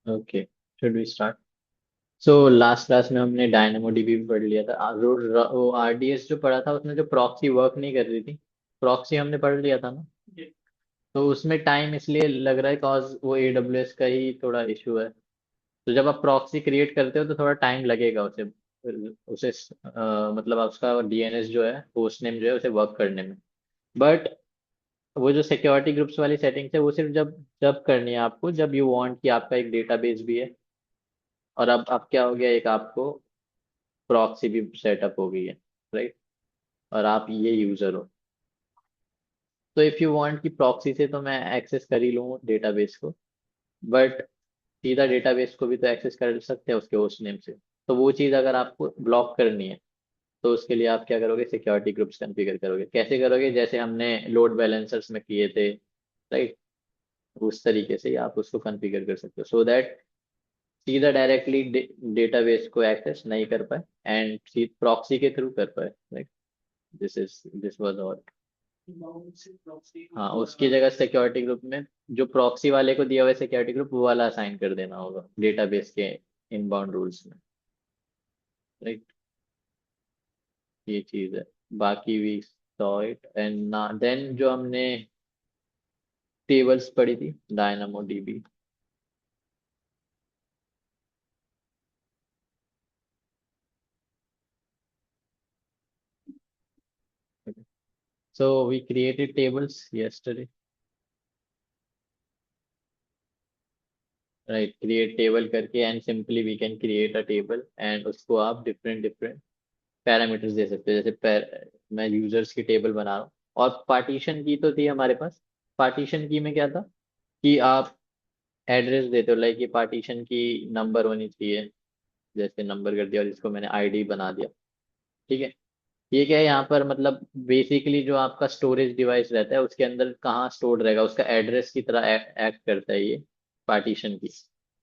Okay, should we start? So last class में हमने dynamo dB भी पढ़ लिया था। वो आरडीएस जो पढ़ा था उसमें जो प्रॉक्सी वर्क नहीं कर रही थी, प्रॉक्सी हमने पढ़ लिया था ना। तो उसमें टाइम इसलिए लग रहा है कॉज वो एडब्ल्यूएस का ही थोड़ा इशू है। तो जब आप प्रॉक्सी क्रिएट करते हो तो थोड़ा टाइम लगेगा उसे उसे मतलब उसका डीएनएस जो है, होस्ट नेम जो है, उसे वर्क करने में। बट वो जो सिक्योरिटी ग्रुप्स वाली सेटिंग्स है वो सिर्फ जब जब करनी है आपको, जब यू वांट कि आपका एक डेटाबेस भी है। और अब क्या हो गया, एक आपको प्रॉक्सी भी सेटअप हो गई है, राइट? और आप ये यूजर हो। तो इफ यू वांट कि प्रॉक्सी से तो मैं एक्सेस कर ही लूँ डेटाबेस को, बट सीधा डेटाबेस को भी तो एक्सेस कर सकते हैं उसके होस्ट नेम से। तो वो चीज़ अगर आपको ब्लॉक करनी है तो उसके लिए आप क्या करोगे, सिक्योरिटी ग्रुप्स कॉन्फ़िगर करोगे। कैसे करोगे? जैसे हमने लोड बैलेंसर्स में किए थे, राइट? उस तरीके से ही आप उसको कॉन्फ़िगर कर सकते हो सो दैट सीधा डायरेक्टली डेटाबेस को एक्सेस नहीं कर पाए एंड प्रॉक्सी के थ्रू कर पाए, राइट? This was all. हाँ, उसकी जगह सिक्योरिटी ग्रुप में जो प्रॉक्सी वाले को दिया हुआ है सिक्योरिटी ग्रुप, वो वाला असाइन कर देना होगा डेटाबेस के इनबाउंड रूल्स में, राइट? ये चीज है। बाकी वी सॉ इट एंड ना देन जो हमने टेबल्स पढ़ी थी, Dynamo DB. So we created tables yesterday, right? Create table करके and simply we can create a table and उसको आप डिफरेंट डिफरेंट पैरामीटर्स दे सकते हो। जैसे मैं यूजर्स की टेबल बना रहा हूँ और पार्टीशन की तो थी हमारे पास। पार्टीशन की में क्या था कि आप एड्रेस देते हो, लाइक ये पार्टीशन की नंबर होनी चाहिए, जैसे नंबर कर दिया और इसको मैंने आईडी बना दिया, ठीक है? ये क्या है यहाँ पर, मतलब बेसिकली जो आपका स्टोरेज डिवाइस रहता है उसके अंदर कहाँ स्टोर्ड रहेगा उसका एड्रेस की तरह एक्ट करता है ये partition key.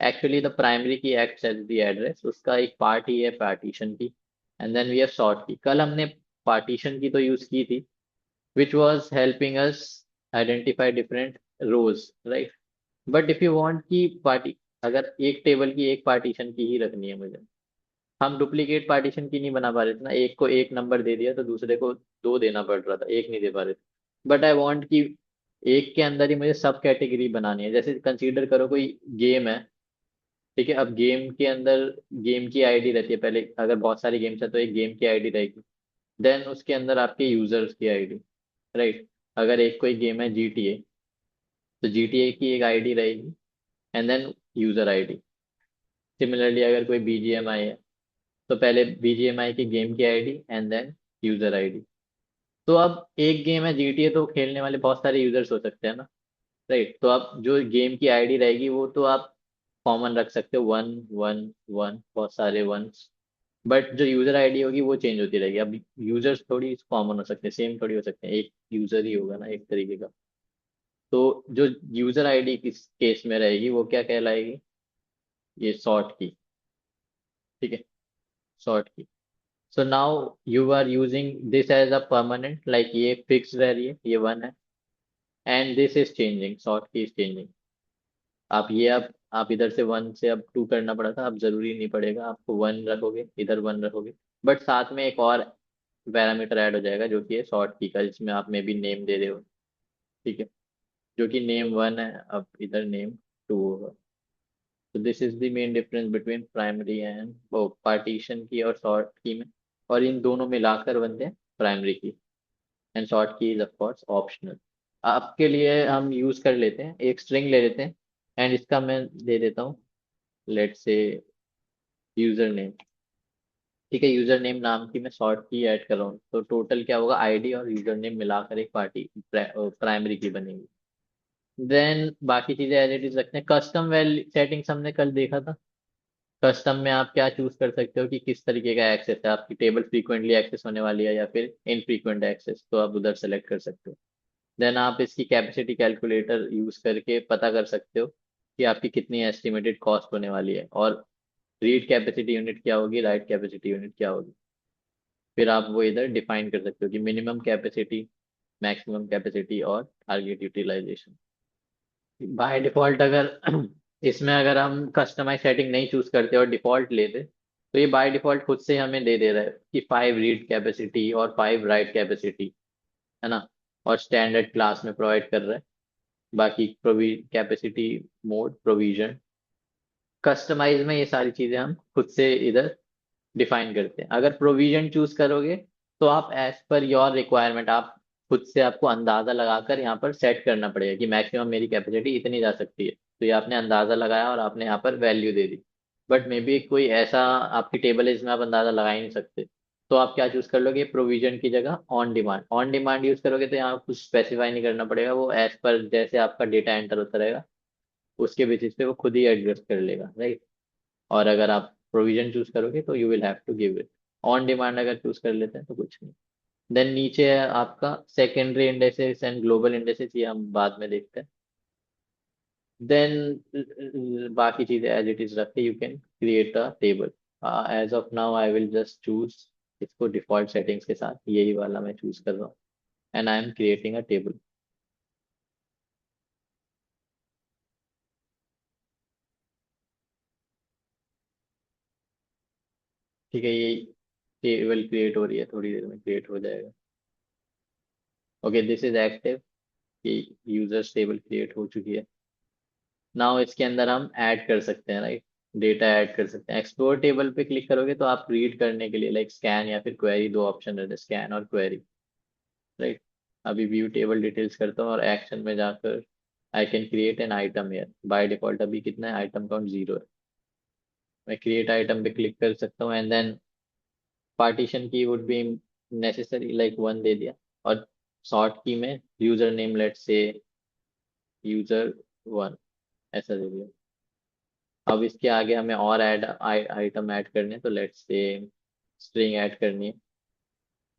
Actually the primary key act as the address, उसका एक पार्ट ही है partition key. And then we have sort key. कल हमने पार्टीशन की तो यूज की थी, which was helping us identify different rows, right? But if you want की पार्टी, अगर एक टेबल की एक पार्टीशन की ही रखनी है मुझे, हम डुप्लीकेट पार्टीशन की नहीं बना पा रहे थे ना। एक को एक नंबर दे दिया तो दूसरे को दो देना पड़ रहा था, एक नहीं दे पा रहे थे। बट आई वांट कि एक के अंदर ही मुझे सब कैटेगरी बनानी है। जैसे कंसीडर करो कोई गेम है, ठीक है? अब गेम के अंदर गेम की आईडी रहती है। पहले अगर बहुत सारी गेम्स है तो एक गेम की आईडी रहेगी, देन उसके अंदर आपके यूजर्स की आईडी, राइट? अगर एक कोई गेम है जीटीए, तो जीटीए की एक आईडी रहेगी and then user ID. Similarly अगर कोई बीजीएमआई है तो पहले बीजीएमआई की गेम की ID and then user ID. तो अब एक गेम है जीटीए तो खेलने वाले बहुत सारे यूजर्स हो सकते हैं ना, राइट? तो आप जो गेम की आईडी रहेगी वो तो आप कॉमन रख सकते हो, वन वन वन, बहुत सारे वंस। बट जो यूजर आईडी होगी वो चेंज होती रहेगी। अब यूजर्स थोड़ी कॉमन हो सकते हैं, सेम थोड़ी हो सकते हैं, एक यूजर ही होगा ना एक तरीके का। तो जो यूजर आईडी किस केस में रहेगी वो क्या कहलाएगी, ये सॉर्ट की, ठीक है? Sort key. So now you are using this as a permanent, like ये फिक्स रह रही है, ये वन है and this is changing, sort key is changing. आप ये अब आप इधर से वन से अब टू करना पड़ा था, अब जरूरी नहीं पड़ेगा, आपको वन रखोगे इधर वन रखोगे। बट साथ में एक और पैरामीटर ऐड हो जाएगा जो कि है सॉर्ट की का, जिसमें आप मे भी नेम दे रहे हो, ठीक है? जो कि नेम वन है, अब इधर नेम टू होगा। तो this is the main difference between primary and वो पार्टीशन की और सॉर्ट की में। और इन दोनों मिलाकर बनते हैं प्राइमरी की। एंड शॉर्ट की इज ऑफ कोर्स ऑप्शनल। आपके लिए हम यूज कर लेते हैं, एक स्ट्रिंग ले लेते हैं एंड इसका मैं दे देता हूँ, लेट्स से यूजर नेम, ठीक है? यूजर नेम नाम की मैं शॉर्ट की ऐड कर रहा हूँ तो टोटल क्या होगा, आईडी और यूजर नेम मिलाकर एक पार्टी प्राइमरी की बनेगी। देन बाकी चीजें एज इट इज रखते हैं। कस्टम वैल्यू सेटिंग्स हमने कल देखा था। कस्टम में आप क्या चूज कर सकते हो कि किस तरीके का एक्सेस है, आपकी टेबल फ्रीक्वेंटली एक्सेस होने वाली है या फिर इनफ्रीक्वेंट एक्सेस, तो आप उधर सेलेक्ट कर सकते हो। देन आप इसकी कैपेसिटी कैलकुलेटर यूज करके पता कर सकते हो कि आपकी कितनी एस्टिमेटेड कॉस्ट होने वाली है, और रीड कैपेसिटी यूनिट क्या होगी, राइट कैपेसिटी यूनिट क्या होगी। फिर आप वो इधर डिफाइन कर सकते हो कि मिनिमम कैपेसिटी, मैक्सिमम कैपेसिटी और टारगेट यूटिलाइजेशन। बाय डिफॉल्ट अगर इसमें अगर हम कस्टमाइज सेटिंग नहीं चूज करते और डिफॉल्ट लेते, तो ये बाय डिफॉल्ट खुद से हमें दे रहा है कि 5 रीड कैपेसिटी और 5 राइट कैपेसिटी, है ना। और स्टैंडर्ड क्लास में प्रोवाइड कर रहा है। बाकी कैपेसिटी मोड प्रोविजन, कस्टमाइज में ये सारी चीजें हम खुद से इधर डिफाइन करते हैं। अगर प्रोविजन चूज करोगे तो आप एज पर योर रिक्वायरमेंट, आप खुद से आपको अंदाजा लगाकर यहाँ पर सेट करना पड़ेगा कि मैक्सिमम मेरी कैपेसिटी इतनी जा सकती है। तो ये आपने अंदाजा लगाया और आपने यहाँ पर value they the. But may be कोई ऐसा आपकी टेबल है जिसमें आप अंदाजा लगा ही नहीं सकते, तो आप क्या चूज कर लोगे, प्रोविजन की जगह on demand. On demand use करोगे तो यहाँ कुछ स्पेसिफाई नहीं करना पड़ेगा, वो एज पर जैसे आपका डेटा एंटर होता रहेगा उसके बेसिस पे वो खुद ही एडजस्ट कर लेगा, राइट। और अगर आप प्रोविजन चूज करोगे तो you will have to give it. On demand अगर चूज कर लेते हैं तो कुछ नहीं। देन नीचे है आपका secondary indexes and global indexes, ये हम बाद में देखते हैं। देन बाकी चीजें एज इट इज रखते, you can create a table. As of now I will just choose इसको डिफॉल्ट सेटिंग्स के साथ, यही वाला मैं चूज कर रहा हूँ, and I am creating a table. ठीक है, ये टेबल क्रिएट हो रही है, थोड़ी देर में क्रिएट हो जाएगा। ओके, दिस इज एक्टिव, कि यूजर्स टेबल क्रिएट हो चुकी है। नाउ इसके अंदर हम ऐड कर सकते हैं, राइट। डेटा ऐड कर सकते हैं। एक्सप्लोर टेबल पे क्लिक करोगे तो आप रीड करने के लिए लाइक स्कैन या फिर क्वेरी, दो ऑप्शन रहते हैं, स्कैन और क्वेरी, राइट। अभी व्यू टेबल डिटेल्स करता हूँ और एक्शन में जाकर I can create an item here. By default अभी कितना है, आइटम काउंट 0 है। मैं क्रिएट आइटम पे क्लिक कर सकता हूँ एंड देन पार्टीशन की वुड बी नेसेसरी, लाइक 1 दे दिया। और शॉर्ट की में यूजर नेम लेट से user 1 ऐसा दे दिया। अब इसके आगे हमें और आइटम ऐड करने हैं, तो लेट्स से स्ट्रिंग ऐड करनी है।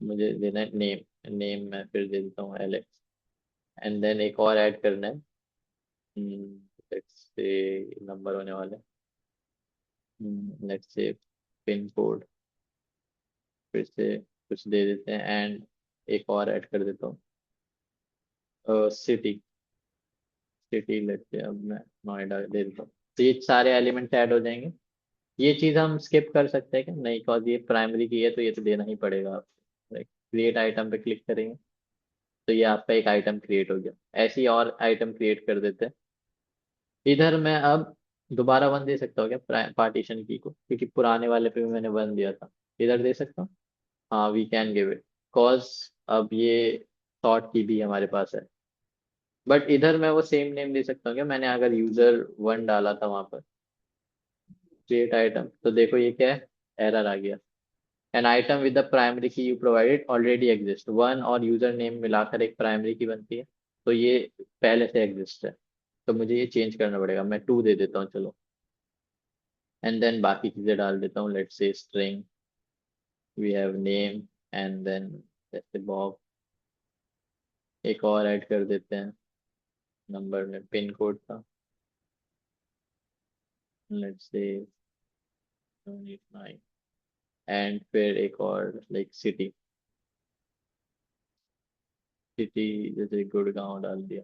मुझे देना है नेम। नेम मैं फिर दे देता हूँ एलेक्स। एंड देन एक और ऐड करना है, लेट्स से नंबर होने वाला है, लेट्स से पिन कोड फिर से कुछ दे देते हैं। एंड एक और ऐड कर देता हूँ, सिटी। सिटी लेट्स से अब मैं नोएडा दे देता हूँ। तो ये सारे एलिमेंट्स ऐड हो जाएंगे। ये चीज हम स्किप कर सकते हैं क्या, नहीं, बिकॉज ये प्राइमरी की है तो ये तो देना ही पड़ेगा आपको। क्रिएट आइटम पे क्लिक करेंगे तो ये आपका एक आइटम क्रिएट हो गया। ऐसे ही और आइटम क्रिएट कर देते हैं। इधर मैं अब दोबारा 1 दे सकता हूँ क्या पार्टीशन की को, क्योंकि पुराने वाले पे भी मैंने 1 दिया था। इधर दे सकता हूँ। हाँ, we can give it, cause अब ये शॉर्ट की भी हमारे पास है। बट इधर मैं वो सेम नेम दे सकता हूँ क्या, मैंने अगर user 1 डाला था वहां पर क्रिएट आइटम, तो देखो ये क्या है, एरर आ गया। An item with the primary की यू प्रोवाइडेड ऑलरेडी एग्जिस्ट। 1 और यूजर नेम मिलाकर एक प्राइमरी की बनती है, तो ये पहले से एग्जिस्ट है। तो मुझे ये चेंज करना पड़ेगा, मैं 2 दे देता हूँ चलो। एंड देन बाकी चीजें डाल देता हूँ, let's say string, we have name, and then जैसे बॉब। एक और ऐड कर देते हैं, नंबर में पिन कोड था, लेट्स से 789। एंड फिर एक और लाइक सिटी। सिटी जैसे गुड़गांव डाल दिया।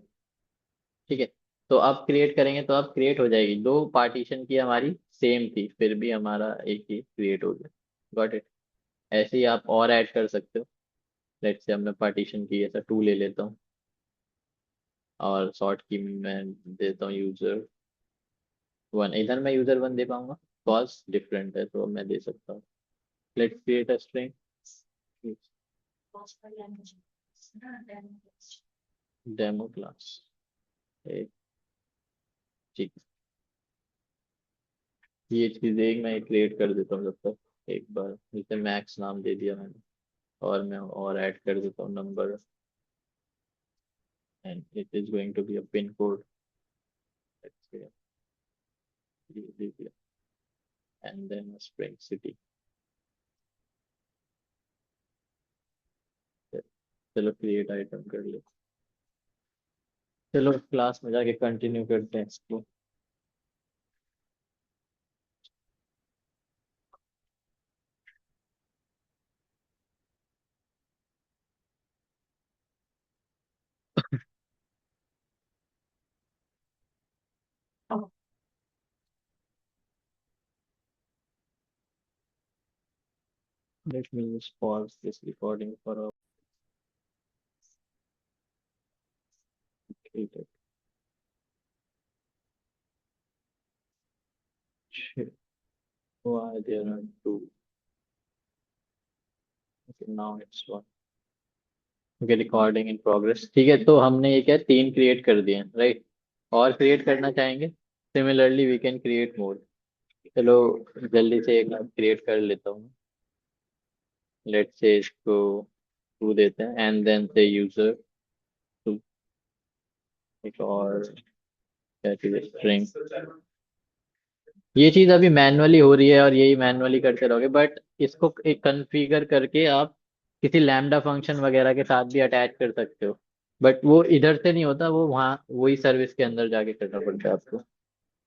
ठीक है, तो अब क्रिएट करेंगे तो अब क्रिएट हो जाएगी। दो पार्टीशन की हमारी सेम थी, फिर भी हमारा एक ही क्रिएट हो गया। Got it. ऐसे ही आप और ऐड कर सकते हो। लेट्स से हमने पार्टीशन की ऐसा 2 ले लेता हूँ, और शॉर्ट की मैं देता हूँ user 1। इधर मैं user 1 दे पाऊंगा, कॉज डिफरेंट है तो मैं दे सकता हूँ। Let's create a string, demo class. ठीक है, ये चीजें मैं क्रिएट कर देता हूँ जब तक। एक बार जैसे मैक्स नाम दे दिया मैंने, और मैं और ऐड कर देता हूँ number, and it is going to be a pin code, let's say, and then a spring city। चलो क्रिएट आइटम कर ले। चलो क्लास में जाके कंटिन्यू करते हैं इसको। Let me just pause this recording for a minute. Shit, why there are two? Okay, now it's one. Okay, recording in progress. ठीक है, तो हमने ये क्या तीन क्रिएट कर दिए, राइट? और क्रिएट करना चाहेंगे, similarly we can create more. चलो जल्दी से एक क्रिएट कर लेता हूँ। लेट्स से इसको टू देते हैं एंड देन से यूजर टू। एक और क्या चीज़, स्ट्रिंग। ये चीज़ अभी मैनुअली हो रही है और यही मैनुअली करते रहोगे, बट इसको एक कॉन्फ़िगर करके आप किसी लैम्डा फंक्शन वगैरह के साथ भी अटैच कर सकते हो। बट वो इधर से नहीं होता, वो वहाँ वही सर्विस के अंदर जाके करना पड़ता है आपको।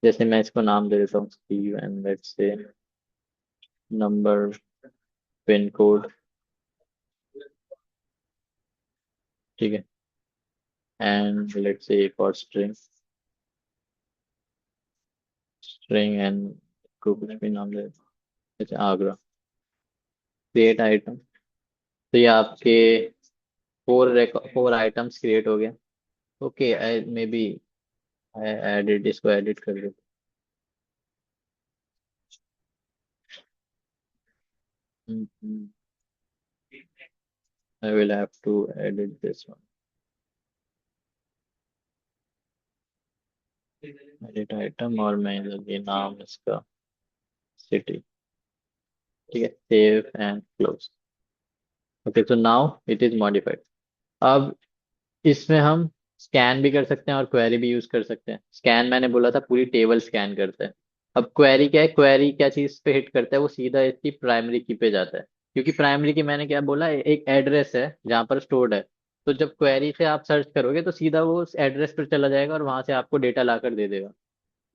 जैसे मैं इसको नाम दे देता हूँ Steve and let's say number, pin code. ठीक है, एंड लेट्स से एक और स्ट्रिंग, स्ट्रिंग एंड को कुछ भी नाम दे देता हूँ, जैसे आगरा। Create item. तो ये आपके फोर आइटम्स क्रिएट हो गए। Okay, I may be I edit, इसको एडिट कर दो। I will have to edit this one. Edit item, और मैं ये नाम इसका सिटी। ठीक है, save and close. Okay, so now it is modified. अब इसमें हम स्कैन भी कर सकते हैं और क्वेरी भी यूज कर सकते हैं। स्कैन मैंने बोला था पूरी टेबल स्कैन करता है। अब क्वेरी क्या है, क्वेरी क्या चीज पे हिट करता है, वो सीधा इसकी प्राइमरी की पे जाता है। क्योंकि प्राइमरी की मैंने क्या बोला, एक एड्रेस है जहाँ पर स्टोर्ड है। तो जब क्वेरी से आप सर्च करोगे तो सीधा वो उस एड्रेस पर चला जाएगा और वहां से आपको डेटा ला कर दे देगा।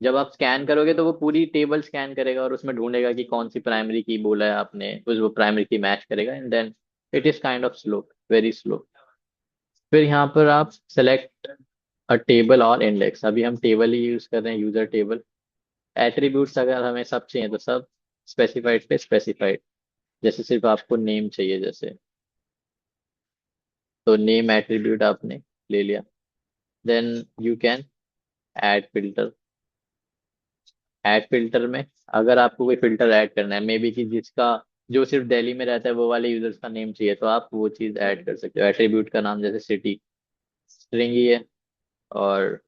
जब आप स्कैन करोगे तो वो पूरी टेबल स्कैन करेगा और उसमें ढूंढेगा कि कौन सी प्राइमरी की बोला है आपने, उस वो प्राइमरी की मैच करेगा and then it is kind of slow, very slow. फिर यहाँ पर आप सेलेक्ट अ टेबल और इंडेक्स। अभी हम टेबल ही यूज कर रहे हैं, यूजर टेबल। एट्रीब्यूट्स अगर हमें सब चाहिए तो सब, स्पेसिफाइड पे स्पेसिफाइड। जैसे सिर्फ आपको नेम चाहिए जैसे, तो नेम एट्रीब्यूट आपने ले लिया। Then you can add filter. Add filter में अगर आपको कोई फिल्टर ऐड करना है, मे बी कि जिसका जो सिर्फ दिल्ली में रहता है वो वाले यूजर्स का नेम चाहिए, तो आप वो चीज ऐड कर सकते हो। एट्रीब्यूट का नाम जैसे सिटी, स्ट्रिंग ही है, और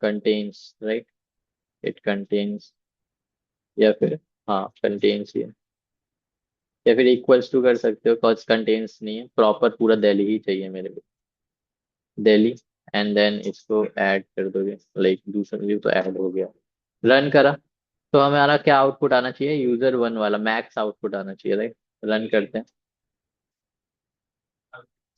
कंटेन्स, राइट? इट कंटेन्स, या फिर हाँ कंटेन्स ही है, या फिर इक्वल्स टू कर सकते हो, कॉज कंटेन्स नहीं है, प्रॉपर पूरा दिल्ली ही चाहिए मेरे को, दिल्ली। एंड देन इसको ऐड कर दोगे, लाइक दूसरा व्यू तो ऐड हो गया। रन करा तो हमारा क्या आउटपुट आना चाहिए, यूजर वन वाला मैक्स आउटपुट आना चाहिए, राइट? रन करते हैं,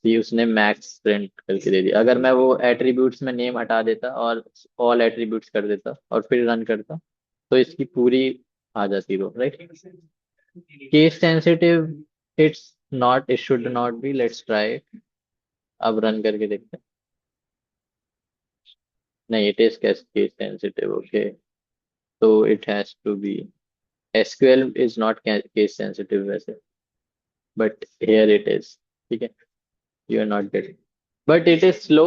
कि उसने मैक्स प्रिंट करके दे दिया। अगर मैं वो एट्रीब्यूट्स में नेम हटा देता और ऑल एट्रीब्यूट्स कर देता और फिर रन करता, तो इसकी पूरी आ जाती row, right? Case sensitive, it's not, it should not be, let's try. अब रन करके देखते हैं। नहीं, it is case sensitive, okay. तो it has to be, SQL is not case sensitive वैसे, बट हेयर इट इज। ठीक है, you are not getting, but it is slow.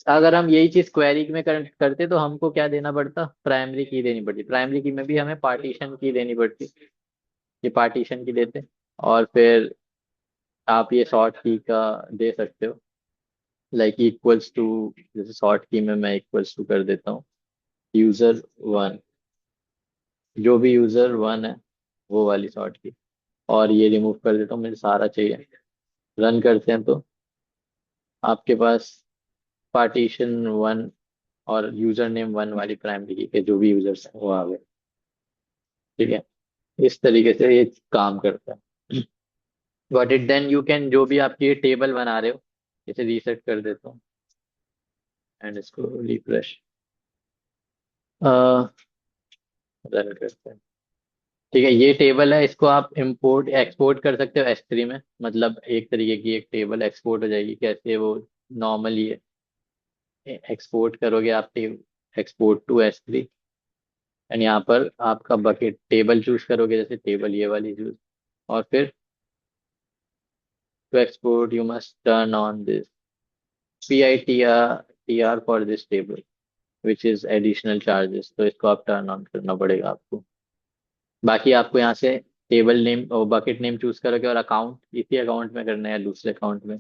अगर हम यही चीज क्वेरी में करते तो हमको क्या देना पड़ता, प्राइमरी की देनी पड़ती। प्राइमरी की में भी हमें पार्टीशन की देनी पड़ती, ये पार्टीशन की देते। और फिर आप ये शॉर्ट की का दे सकते हो, लाइक इक्वल्स टू। जैसे शॉर्ट की में मैं इक्वल्स टू कर देता हूँ यूजर वन, जो भी यूजर वन है वो वाली शॉर्ट की, और ये रिमूव कर देता हूँ, मुझे सारा चाहिए। रन करते हैं तो आपके पास पार्टीशन वन और यूजर नेम वन वाली प्राइमरी की के जो भी यूजर्स हैं वो आ गए। ठीक है, इस तरीके से ये काम करता है। But it then you can, जो भी आपकी टेबल बना रहे हो, इसे रीसेट कर देता हूँ एंड इसको रिफ्रेश रन करते हैं। ठीक है, ये टेबल है, इसको आप इंपोर्ट एक्सपोर्ट कर सकते हो S3 में। मतलब एक तरीके की एक टेबल एक्सपोर्ट हो जाएगी, कैसे वो नॉर्मली एक्सपोर्ट करोगे आप, एक्सपोर्ट टू S3। एंड यहाँ पर आपका बकेट टेबल चूज करोगे, जैसे टेबल ये वाली चूज, और फिर to export you must turn on this PITR for this table which is additional charges, तो इसको आप टर्न ऑन करना पड़ेगा आपको। बाकी आपको यहाँ से टेबल नेम और बकेट नेम चूज करोगे, और अकाउंट इसी अकाउंट में करना है या दूसरे अकाउंट में।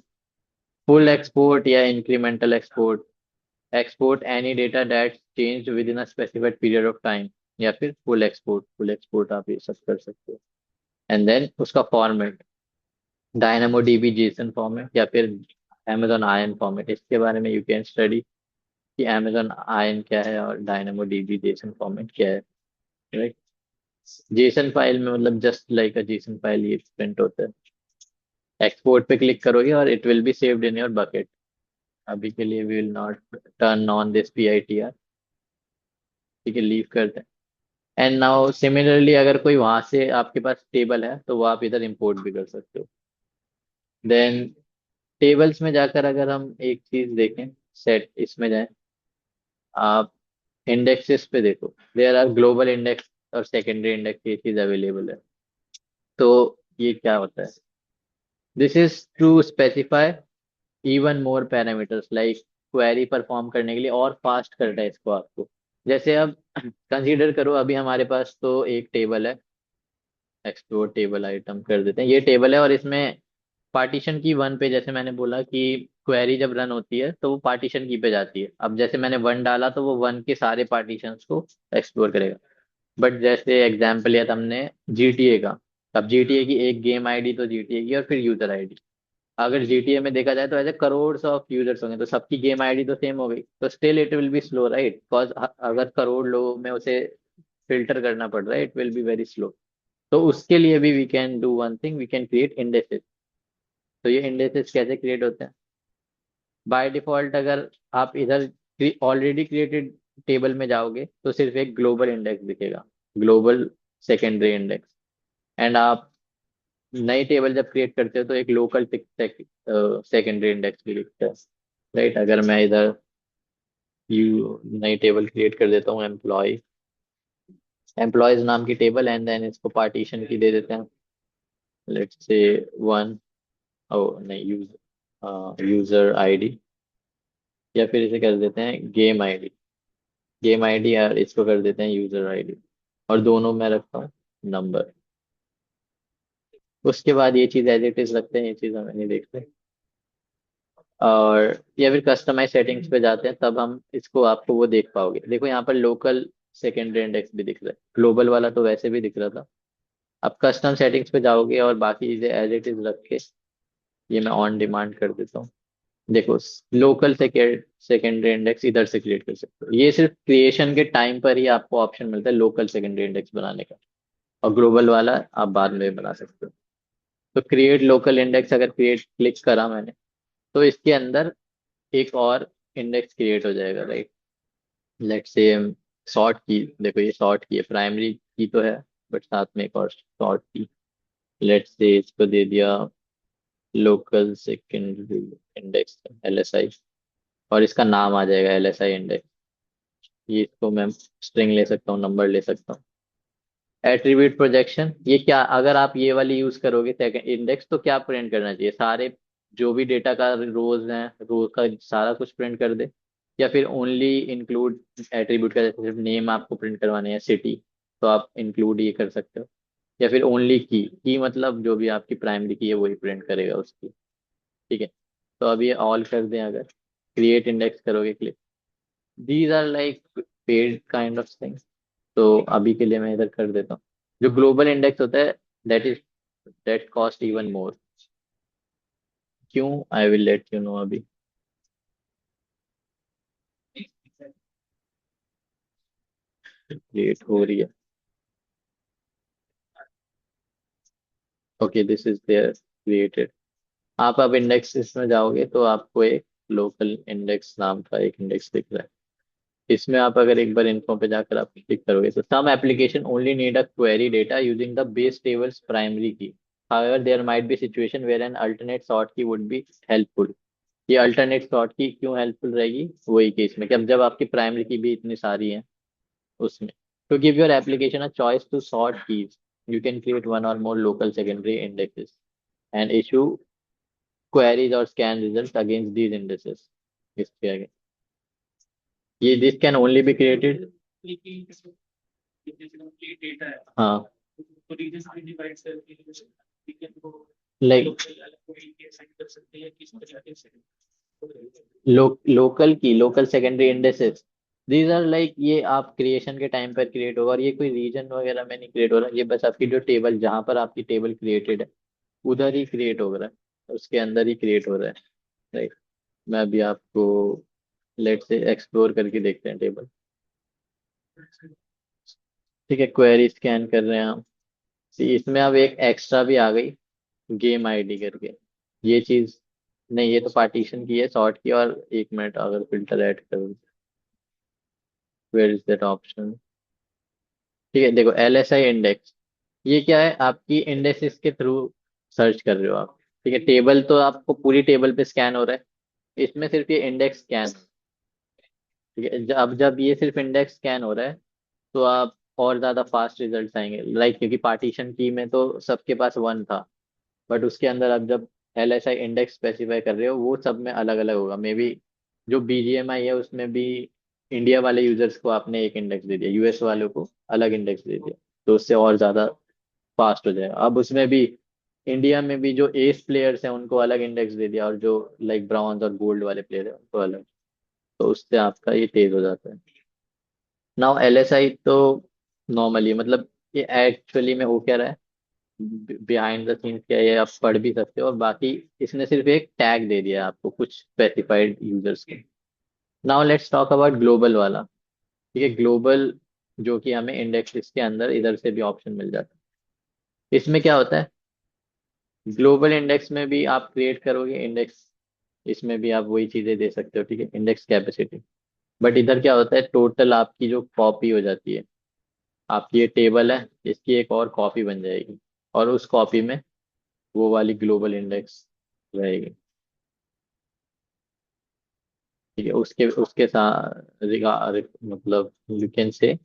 फुल एक्सपोर्ट या incremental export, export any data that change with in a specified period of time, या फिर फुल एक्सपोर्ट आप ये सब कर सकते हो। एंड देन उसका format dynamo dB JSON format या फिर amazon आयन फॉर्मेट, इसके बारे में यू कैन स्टडी कि amazon आयन क्या है और डायनामो डीबी जेसन फॉर्मेट क्या है, राइट। जेसन फाइल में मतलब just like a JSON file ये प्रिंट होता है। एक्सपोर्ट पे क्लिक करोगे और it will be saved in your bucket. अभी के लिए we will not turn on this PITR, ठीक है, लीव करते हैं। एंड नाउ सिमिलरली अगर कोई वहां से आपके पास टेबल है तो वो आप इधर इंपोर्ट भी कर सकते हो। देन टेबल्स में जाकर अगर हम एक चीज देखें, सेट इसमें जाएं, आप इंडेक्सेस पे देखो, देयर आर ग्लोबल इंडेक्स और सेकेंडरी इंडेक्स, ये चीज अवेलेबल है। तो ये क्या होता है, this is to specify even more parameters like query perform करने के लिए और फास्ट करता है इसको आपको। जैसे अब कंसीडर करो अभी हमारे पास तो एक टेबल है, एक्सप्लोर टेबल आइटम कर देते हैं, ये टेबल है और इसमें पार्टीशन की वन पे, जैसे मैंने बोला कि क्वेरी जब रन होती है तो वो पार्टीशन की पे जाती है। अब जैसे मैंने वन डाला तो वो वन के सारे पार्टीशंस को एक्सप्लोर करेगा। बट जैसे एग्जाम्पल लिया था हमने GTA का, अब GTA की एक गेम आईडी तो GTA की और फिर यूजर आईडी। अगर GTA में देखा जाए तो ऐसे करोड़ ऑफ यूजर्स होंगे, तो सबकी गेम आईडी तो सेम हो गई, तो still it will be slow, right, because अगर करोड़ लोगों में उसे फिल्टर करना पड़ रहा है, it will be very slow. तो उसके लिए भी we can do one thing, we can create indexes. तो ये इंडेक्सेस कैसे क्रिएट होते हैं, बाय डिफॉल्ट अगर आप इधर ऑलरेडी क्रिएटेड टेबल में जाओगे तो सिर्फ एक ग्लोबल इंडेक्स दिखेगा, ग्लोबल सेकेंडरी इंडेक्स। एंड आप नई टेबल जब क्रिएट करते हो तो एक लोकल सेकेंडरी इंडेक्स भी दिखता है, राइट। अगर मैं इधर नई टेबल क्रिएट कर देता हूँ, एम्प्लॉयज नाम की टेबल, एंड देन इसको पार्टीशन की दे देते हैं, लेट्स से वन, ओ नहीं, यूजर आईडी, या फिर इसे कर देते हैं गेम आईडी यार, इसको कर देते हैं यूजर आईडी, और दोनों में रखता हूँ नंबर। उसके बाद ये चीज एज इट इज रखते हैं, ये चीज हमें नहीं देखते। और या फिर कस्टमाइज सेटिंग्स पे जाते हैं, तब हम इसको आपको वो देख पाओगे। देखो यहाँ पर लोकल सेकेंडरी इंडेक्स भी दिख रहा है, ग्लोबल वाला तो वैसे भी दिख रहा था। अब कस्टम सेटिंग्स पे जाओगे और बाकी चीजें एज इट इज रख के ये मैं ऑन डिमांड कर देता हूँ। देखो लोकल सेकेंडरी इंडेक्स इधर से क्रिएट कर सकते हो, ये सिर्फ क्रिएशन के टाइम पर ही आपको ऑप्शन मिलता है लोकल सेकेंडरी इंडेक्स बनाने का, और ग्लोबल वाला आप बाद में बना सकते हो। तो क्रिएट लोकल इंडेक्स अगर क्रिएट क्लिक करा मैंने, तो इसके अंदर एक और इंडेक्स क्रिएट हो जाएगा, राइट। लेट्स से सॉर्ट की, देखो ये सॉर्ट की है, प्राइमरी की तो है, बट साथ में एक और सॉर्ट की। लेट्स से इसको दे दिया लोकल सेकेंडरी इंडेक्स LSI, और इसका नाम आ जाएगा LSI इंडेक्स। ये इसको मैं स्ट्रिंग ले सकता हूँ, नंबर ले सकता हूँ। एट्रीब्यूट प्रोजेक्शन, ये क्या, अगर आप ये वाली यूज करोगे सेकंड इंडेक्स तो क्या प्रिंट करना चाहिए, सारे जो भी डेटा का रोज हैं, रोज का सारा कुछ प्रिंट कर दे, या फिर ओनली इंक्लूड एट्रीब्यूट का, जैसे सिर्फ नेम आपको प्रिंट करवाने हैं, सिटी, तो आप इंक्लूड ये कर सकते हो। या फिर ओनली की मतलब जो भी आपकी प्राइमरी की है वही प्रिंट करेगा उसकी, ठीक है। तो अब ये ऑल कर दें, अगर क्रिएट इंडेक्स करोगे click, these are like paid kind of things. तो अभी के लिए मैं इधर कर देता हूँ। जो ग्लोबल इंडेक्स होता है, दैट कॉस्ट इवन मोर। क्यों, I will let you know अभी। क्रिएट हो रही है, okay, this is there created. आप अब इंडेक्सेस में जाओगे तो आपको एक लोकल इंडेक्स नाम का एक इंडेक्स दिख रहा है। इसमें आप अगर एक बार इन्फो पे जाकर आप क्लिक करोगे तो some application only need a query data using the base tables primary key, however there might be situation where an alternate sort key would be helpful। ये अल्टरनेट सॉर्ट की क्यों हेल्पफुल रहेगी, वही केस में कि अब जब आपकी प्राइमरी की भी इतनी सारी हैं उसमें, to give your application a choice to sort keys, You can create one or more local secondary indexes and issue queries or scan results against these indices. इसके आगे ये this can only be created. हाँ, like local की local secondary indexes, these are like ये आप creation के time पर create होगा, और ये कोई रीजन वगैरह में नहीं क्रिएट हो रहा, ये बस आपकी जो टेबल जहां पर आपकी टेबल क्रिएटेड है उधर ही क्रिएट हो रहा है, उसके अंदर ही क्रिएट हो रहा है। राइट, मैं अभी आपको लेट से एक्सप्लोर करके देखते हैं टेबल। ठीक है, क्वेरी स्कैन कर रहे हैं हम। इसमें अब एक एक्स्ट्रा भी आ गई, गेम आईडी करके। ये चीज नहीं, ये तो पार्टीशन की है, सॉर्ट की। और एक मिनट, अगर फिल्टर ऐड करूँ, वेयर इज दैट ऑप्शन। ठीक है, देखो LSI इंडेक्स, ये क्या है, आपकी इंडेक्सेस के थ्रू सर्च कर रहे हो आप। ठीक है, टेबल तो आपको पूरी टेबल पे स्कैन हो रहा है, इसमें सिर्फ ये इंडेक्स स्कैन। ठीक है, अब जब ये सिर्फ इंडेक्स स्कैन हो रहा है तो आप और ज्यादा फास्ट रिजल्ट आएंगे, लाइक क्योंकि पार्टीशन की में तो सबके पास वन था, बट उसके अंदर आप जब LSI इंडेक्स स्पेसिफाई कर रहे हो वो सब में अलग अलग होगा। मे बी जो BGMI है उसमें भी इंडिया वाले यूजर्स को आपने एक इंडेक्स दे दिया, US वालों को अलग इंडेक्स दे दिया, तो उससे और ज्यादा फास्ट हो जाएगा। अब उसमें भी इंडिया में भी जो एस प्लेयर्स हैं उनको अलग इंडेक्स दे दिया, और जो लाइक ब्रॉन्ज और गोल्ड वाले प्लेयर हैं उनको अलग, तो उससे आपका ये तेज हो जाता है। नाउ LSI तो नॉर्मली, मतलब ये एक्चुअली में हो क्या रहा है बिहाइंड द सीन्स, क्या है ये आप पढ़ भी सकते हो, और बाकी इसने सिर्फ एक टैग दे दिया है आपको कुछ स्पेसिफाइड यूजर्स को। Now let's talk about global वाला। ठीक है, ग्लोबल जो कि हमें इंडेक्स के अंदर इधर से भी ऑप्शन मिल जाता है। इसमें क्या होता है, ग्लोबल इंडेक्स में भी आप क्रिएट करोगे इंडेक्स, इसमें भी आप वही चीजें दे सकते हो। ठीक है, इंडेक्स कैपेसिटी, बट इधर क्या होता है, टोटल आपकी जो कॉपी हो जाती है, आपकी ये टेबल है इसकी एक और कॉपी बन जाएगी, और उस कॉपी में वो वाली ग्लोबल इंडेक्स रहेगी। ठीक है, उसके उसके साथ मतलब यू कैन से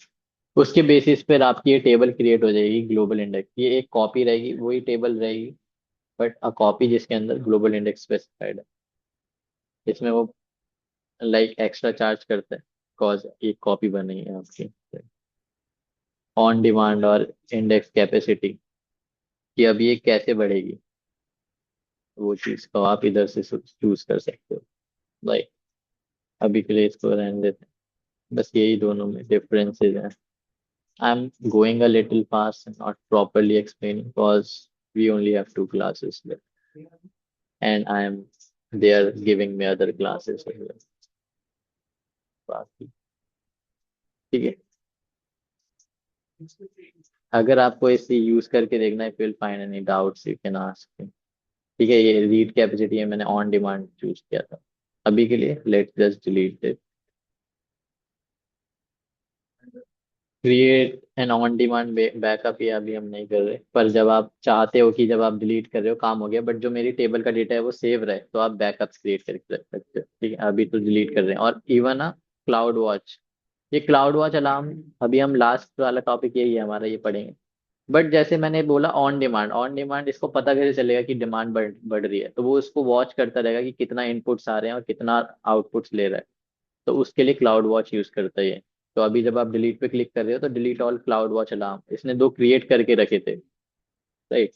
उसके बेसिस पर आपकी ये टेबल क्रिएट हो जाएगी ग्लोबल इंडेक्स, ये एक कॉपी रहेगी, वही टेबल रहेगी, बट अ कॉपी जिसके अंदर ग्लोबल इंडेक्स स्पेसिफाइड है। इसमें वो लाइक एक्स्ट्रा चार्ज करते हैं, कॉज एक कॉपी बनी है आपकी। ऑन डिमांड और इंडेक्स कैपेसिटी कि अब ये कैसे बढ़ेगी, वो चीज को आप इधर से चूज कर सकते हो। लाइक अभी के लिए इसको रहने देते हैं, बस यही दोनों में डिफरेंसेस हैं। I am going a little fast and not properly explaining because we only have two classes left, and I am they are giving me other classes as well. बाकी ठीक है, अगर आपको इसे यूज करके देखना है, if you'll find any doubts you can ask me. ठीक है, ये रीड कैपेसिटी है, मैंने ऑन डिमांड चूज किया था। अभी के लिए let's just delete it. Create an on demand backup, ये अभी हम नहीं कर रहे, पर जब आप चाहते हो कि जब आप डिलीट कर रहे हो काम हो गया, बट जो मेरी टेबल का डेटा है वो सेव रहे, तो आप बैकअप्स क्रिएट करके रख सकते हो। ठीक है, अभी तो डिलीट कर रहे हैं। और इवन ना क्लाउड वॉच, ये क्लाउड वॉच अलार्म, अभी हम लास्ट वाला टॉपिक यही है हमारा, ये पढ़ेंगे। बट जैसे मैंने बोला ऑन डिमांड, ऑन डिमांड इसको पता कैसे चलेगा कि डिमांड बढ़ रही है, तो वो उसको वॉच करता रहेगा कि कितना इनपुट्स आ रहे हैं और कितना आउटपुट्स ले रहा है, तो उसके लिए क्लाउड वॉच यूज करता है ये। तो अभी जब आप डिलीट पे क्लिक कर रहे हो तो delete all cloud watch alarm, इसने दो क्रिएट करके रखे थे। राइट,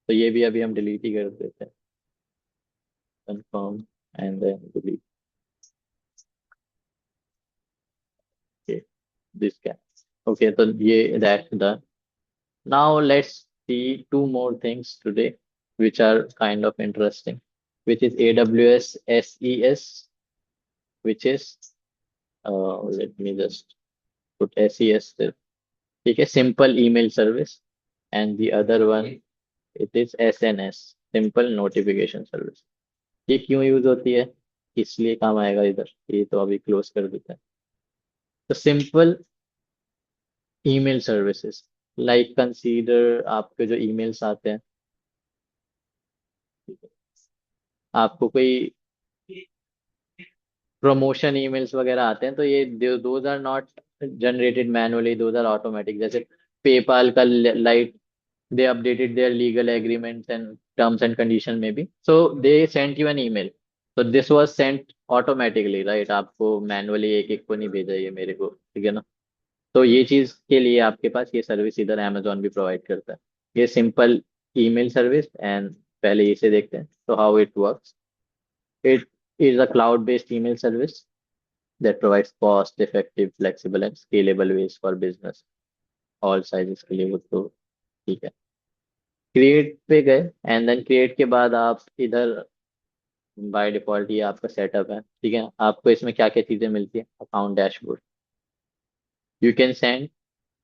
तो ये भी अभी हम डिलीट ही कर देते हैं, confirm and then delete this can. Okay, तो ये that's done. Now let's see two more things today which are kind of interesting, which is AWS SES, which is let me just put SES there. ठीक है, simple email service, and the other one it is SNS, simple notification service. ये क्यों use होती है, इसलिए काम आएगा इधर, ये तो अभी क्लोज कर देते हैं। तो simple email services, like consider आपके जो ईमेल्स आते हैं, आपको कोई प्रमोशन ईमेल्स वगैरह आते हैं, तो ये those are not generated manually, those are automatic. जैसे पेपाल का light they updated their legal agreements and terms and condition maybe, so they sent you an email. So this was sent automatically, right? आपको manually एक एक को नहीं भेजा ये मेरे को, ठीक है ना? तो ये चीज के लिए आपके पास ये सर्विस इधर Amazon भी प्रोवाइड करता है, ये सिंपल ईमेल सर्विस। एंड पहले इसे देखते हैं, तो how it works. It is a cloud based email service that provides cost effective flexible and scalable ways for business all sizes के लिए, वो तो ठीक है। क्रिएट पे गए, एंड देन क्रिएट के बाद आप इधर बाय डिफॉल्ट ये आपका सेटअप है, ठीक है। आपको इसमें क्या क्या चीजें मिलती है, account dashboard, you can send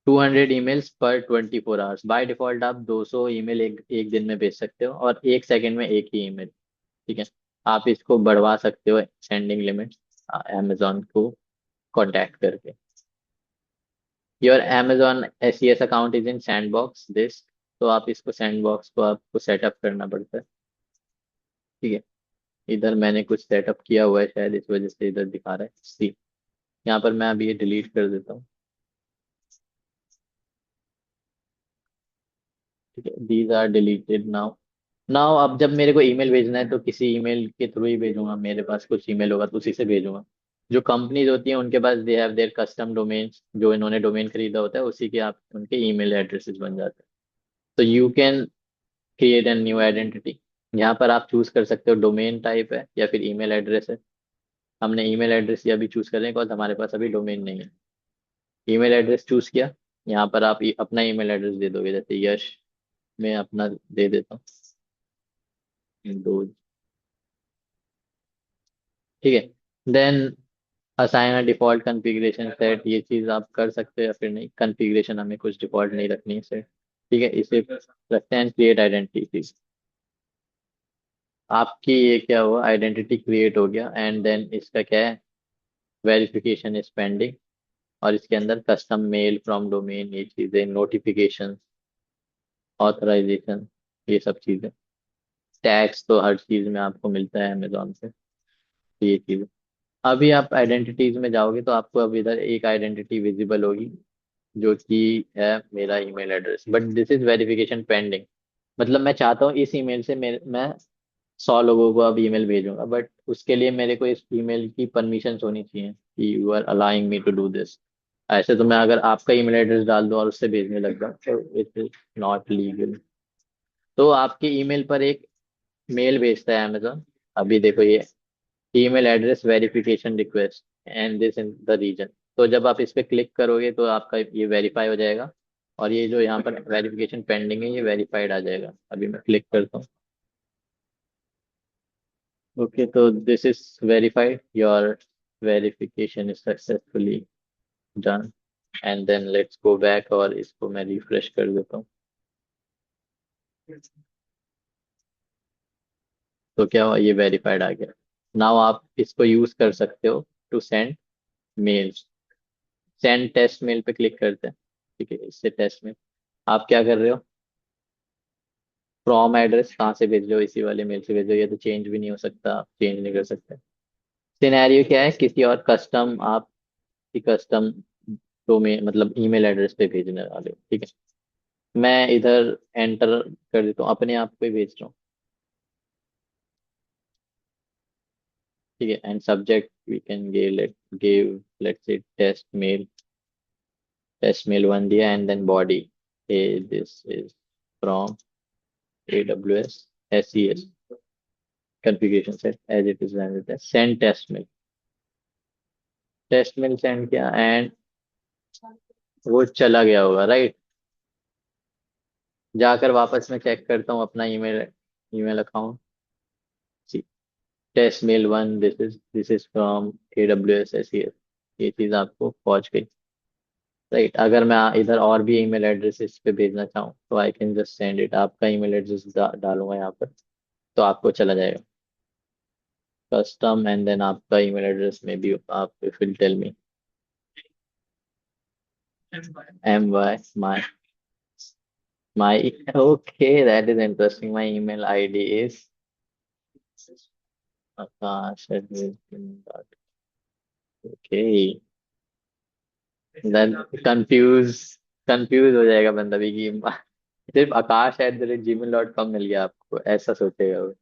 200 emails पर 24 आवर्स। बाय डिफॉल्ट आप 200 ईमेल एक दिन में भेज सकते हो, और 1 सेकंड में एक ही ईमेल, ठीक है। आप इसको बढ़वा सकते हो सेंडिंग लिमिट अमेजोन को कांटेक्ट करके। Your Amazon S account is in sandbox this, तो आप इसको सैंडबॉक्स को आपको सेटअप करना पड़ता है, ठीक है। इधर मैंने कुछ सेटअप किया हुआ है, शायद इस वजह से इधर दिखा रहा है सी। यहाँ पर मैं अभी ये डिलीट कर देता हूँ, ठीक है। These are deleted now. Now अब जब मेरे को ईमेल भेजना है तो किसी ईमेल के थ्रू ही भेजूंगा, मेरे पास कुछ ईमेल होगा तो उसी से भेजूंगा। जो कंपनीज होती हैं उनके पास they have their custom domains, जो इन्होंने डोमेन खरीदा होता है उसी के आप उनके ईमेल एड्रेसेस बन जाते हैं। तो you can create N new identity. यहाँ पर आप चूज कर सकते हो डोमेन टाइप है या फिर ईमेल एड्रेस है। हमने ईमेल एड्रेस ये अभी चूज कर रहे हैं बिकॉज हमारे पास अभी डोमेन नहीं है। ईमेल एड्रेस चूज किया, यहाँ पर आप अपना ईमेल एड्रेस दे दोगे, जैसे यश, मैं अपना दे देता हूँ दो, ठीक है। Then assign a default configuration set, ये चीज आप कर सकते हो या फिर नहीं, कॉन्फ़िगरेशन हमें कुछ डिफॉल्ट नहीं रखनी है सेट, ठीक है। इसे रखते हैं क्रिएट आइडेंटिटी। आपकी ये क्या हुआ, आइडेंटिटी क्रिएट हो गया, एंड देन इसका क्या है, वेरिफिकेशन इज पेंडिंग। और इसके अंदर कस्टम मेल फ्रॉम डोमेन, ये चीजें, नोटिफिकेशन, ऑथराइजेशन, ये सब चीजें। टैक्स तो हर चीज में आपको मिलता है अमेजोन से, तो ये चीजें। अभी आप आइडेंटिटीज में जाओगे तो आपको अब इधर एक आइडेंटिटी विजिबल होगी, जो कि है मेरा email address, but this is verification pending. मतलब मैं चाहता हूँ इस ईमेल से मैं 100 लोगों को अब ईमेल भेजूंगा, बट उसके लिए मेरे को इस ईमेल की परमिशन होनी चाहिए कि you are allowing me to do this. ऐसे तो मैं अगर आपका ईमेल एड्रेस डाल दूं और उससे भेजने लग जाऊं तो इट इज नॉट लीगल। तो आपके ईमेल पर एक मेल भेजता है अमेजोन, अभी देखो ये, email address verification request and this in the region. तो जब आप इस पे क्लिक करोगे तो आपका ये वेरीफाई हो जाएगा, और ये जो यहाँ पर वेरिफिकेशन पेंडिंग है ये वेरीफाइड आ जाएगा। अभी मैं क्लिक करता हूँ, ओके, तो this is verified, your verification is successfully done. And then let's go back, और इसको मैं रिफ्रेश कर देता हूँ। तो क्या हुआ, ये वेरीफाइड आ गया। नाउ आप इसको यूज कर सकते हो to send mails. Send test mail पे क्लिक करते हैं, ठीक है। इससे टेस्ट मेल, आप क्या कर रहे हो, फ्रॉम एड्रेस कहाँ से भेज रहे हो, इसी वाले मेल से भेजो, ये तो चेंज भी नहीं हो सकता, आप चेंज नहीं कर सकते। सिनेरियो क्या है, किसी और कस्टम, आप कस्टम डोमेन मतलब ईमेल एड्रेस पे भेजने वाले हो, ठीक है। मैं इधर एंटर कर देता हूँ, अपने आप पे भेज रहा हूँ, ठीक है। And subject we can give let's say test mail one दिया, and then body, this is from AWS SES configuration set as it is done with the send test mail send किया, एंड वो चला गया होगा, राइट। जाकर वापस मैं चेक करता हूँ अपना email email account, test mail one, this is from AWS SES, ये चीज आपको पहुंच गई, राइट। अगर मैं इधर और भी ईमेल एड्रेस इस पे भेजना चाहूँ तो I can just send it, आपका ईमेल एड्रेस डालूंगा यहाँ पर, तो आपको चला जाएगा कस्टम, एंड देन आपका ईमेल एड्रेस में भी आप will tell me my my okay, that is interesting. My email ID is akash@gmail.com. Okay, then confuse हो जाएगा बंदा भी कि सिर्फ akash@gmail.com मिल गया आपको, ऐसा सोचेगा वो।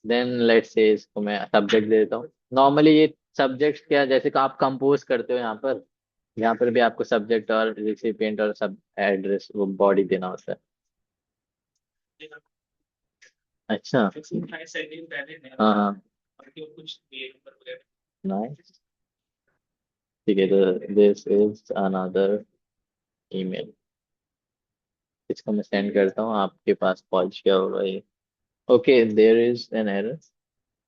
देन लेट्स से इसको मैं सब्जेक्ट दे देता हूँ। नॉर्मली ये सब्जेक्ट क्या, जैसे कि आप कंपोज करते हो यहाँ पर भी आपको सब्जेक्ट और रिसिपिएंट और सब एड्रेस वो बॉडी देना होता है। अच्छा। हाँ हाँ। नाइस। ठीक है, तो दिस इज अनदर ईमेल। इसको मैं सेंड करता हूँ, आपके पास पहुंच गया होगा ये। Okay, there is an error.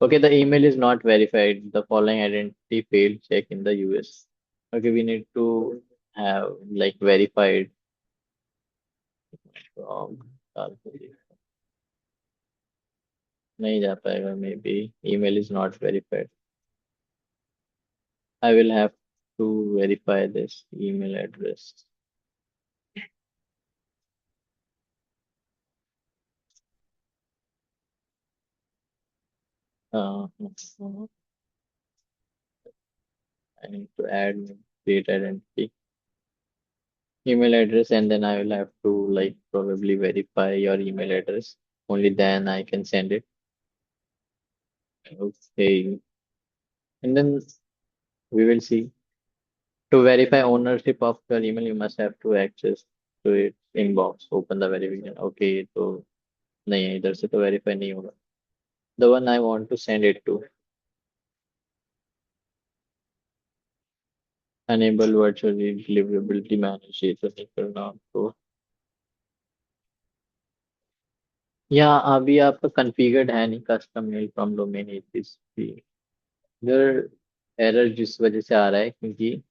Okay, the email is not verified. The following identity failed check in the US. Okay, we need to have like verified from नहीं जा पाएगा, maybe email is not verified. I will have to verify this email address. Uh, I need to add create identity email address, and then I will have to like probably verify your email address. Only then I can send it. Okay, and then we will see. To verify ownership of your email, you must have to access to its inbox. Open the verification. Okay, तो नहीं है, इधर से तो verify नहीं होगा. The one I want to send it to. Enable virtual deliverability manage, ये तो नहीं करना आपको. या अभी आपका कॉन्फ़िगर्ड है नहीं custom mail from domain etc. इधर एरर जिस वजह से आ रहा है क्योंकि